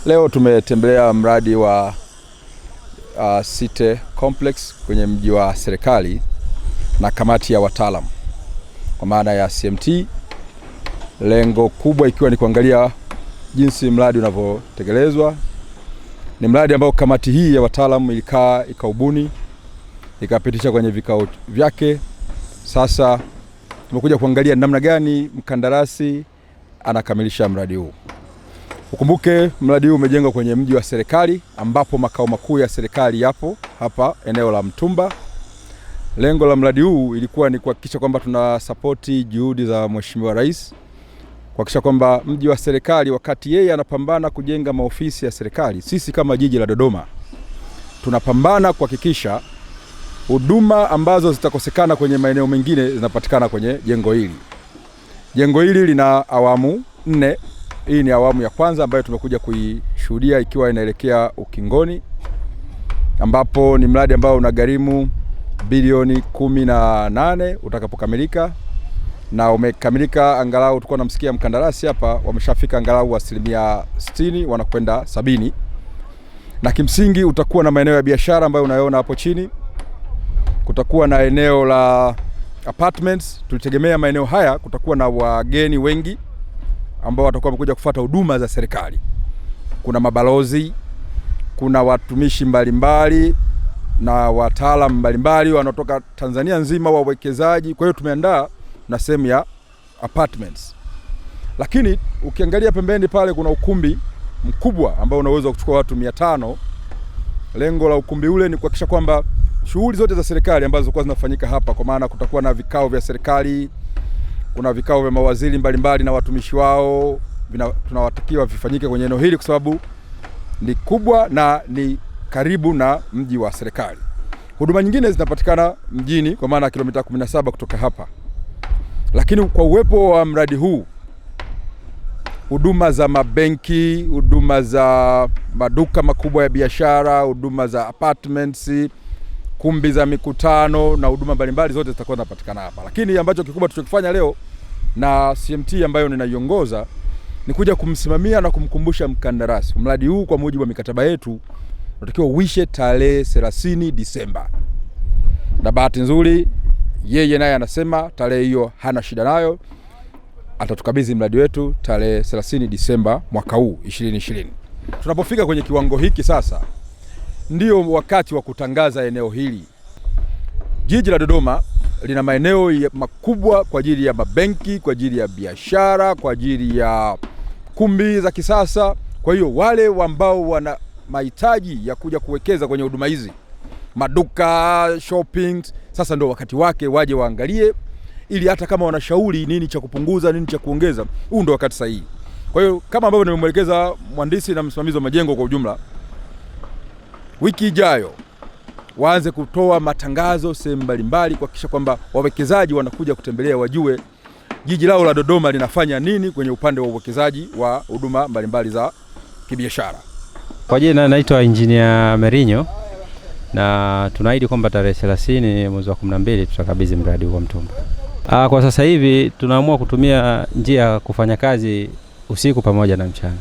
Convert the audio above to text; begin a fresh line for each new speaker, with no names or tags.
Leo tumetembelea mradi wa City Complex kwenye mji wa serikali na kamati ya wataalamu kwa maana ya CMT, lengo kubwa ikiwa ni kuangalia jinsi mradi unavyotekelezwa. Ni mradi ambao kamati hii ya wataalamu ikaubuni, ikapitisha kwenye vikao vyake. Sasa tumekuja kuangalia namna gani mkandarasi anakamilisha mradi huu. Ukumbuke mradi huu umejengwa kwenye mji wa serikali ambapo makao makuu ya serikali yapo hapa eneo la Mtumba. Lengo la mradi huu ilikuwa ni kuhakikisha kwamba tunasapoti juhudi za Mheshimiwa Rais, kuhakikisha kwamba mji wa serikali wakati yeye anapambana kujenga maofisi ya serikali, sisi kama jiji la Dodoma tunapambana kuhakikisha huduma ambazo zitakosekana kwenye maeneo mengine zinapatikana kwenye jengo hili. Jengo hili lina awamu 4. Hii ni awamu ya kwanza ambayo tumekuja kuishuhudia ikiwa inaelekea ukingoni, ambapo ni mradi ambao unagharimu bilioni 18 utakapokamilika, na umekamilika angalau, tulikuwa namsikia mkandarasi hapa, wameshafika angalau 60%, wanakwenda 70%. Na kimsingi utakuwa na maeneo ya biashara ambayo unayoona hapo chini. Kutakuwa na eneo la apartments. Tulitegemea maeneo haya kutakuwa na wageni wengi ambao watakuwa wamekuja kufuata huduma za serikali. Kuna mabalozi, kuna watumishi mbalimbali na wataalamu mbalimbali wanaotoka Tanzania nzima, wawekezaji. Kwa hiyo tumeandaa na sehemu ya apartments. Lakini ukiangalia pembeni pale kuna ukumbi mkubwa ambao unaweza kuchukua watu 500. Lengo la ukumbi ule ni kuhakikisha kwamba shughuli zote za serikali ambazo zilikuwa zinafanyika hapa, kwa maana kutakuwa na vikao vya serikali, kuna vikao vya mawaziri mbalimbali na watumishi wao, tunawatakiwa vifanyike kwenye eneo hili kwa sababu ni kubwa na ni karibu na mji wa serikali. Huduma nyingine zinapatikana mjini kwa maana kilomita 17 kutoka hapa. Lakini kwa uwepo wa mradi huu, huduma za mabenki, huduma za maduka makubwa ya biashara, huduma za apartments, kumbi za mikutano na huduma mbalimbali zote zitakuwa zinapatikana hapa. Lakini ambacho kikubwa tulichokifanya leo na CMT ambayo ninaiongoza ni kuja kumsimamia na kumkumbusha mkandarasi. Mradi huu kwa mujibu wa mikataba yetu unatakiwa uishe tarehe 30 Disemba. Na bahati nzuri yeye naye anasema tarehe hiyo hana shida nayo. Atatukabidhi mradi wetu tarehe 30 Disemba mwaka huu 2020. Tunapofika kwenye kiwango hiki sasa, ndio wakati wa kutangaza eneo hili. Jiji la Dodoma lina maeneo makubwa kwa ajili ya mabenki, kwa ajili ya biashara, kwa ajili ya kumbi za kisasa. Kwa hiyo wale ambao wana mahitaji ya kuja kuwekeza kwenye huduma hizi, maduka, shopping, sasa ndio wakati wake waje waangalie, ili hata kama wanashauri nini cha kupunguza, nini cha kuongeza, huu ndio wakati sahihi. Kwa hiyo kama ambavyo nimemwelekeza mhandisi na msimamizi wa majengo kwa ujumla, wiki ijayo waanze kutoa matangazo sehemu mbalimbali kuhakikisha kwamba wawekezaji wanakuja kutembelea, wajue jiji lao la Dodoma linafanya nini kwenye upande wa uwekezaji wa huduma mbalimbali za kibiashara.
Kwa jina naitwa Engineer Merinyo, na tunaahidi kwamba tarehe 30 mwezi wa 12 tutakabidhi mradi wa Mtumba. Kwa sasa hivi tunaamua kutumia njia ya kufanya kazi usiku pamoja na mchana.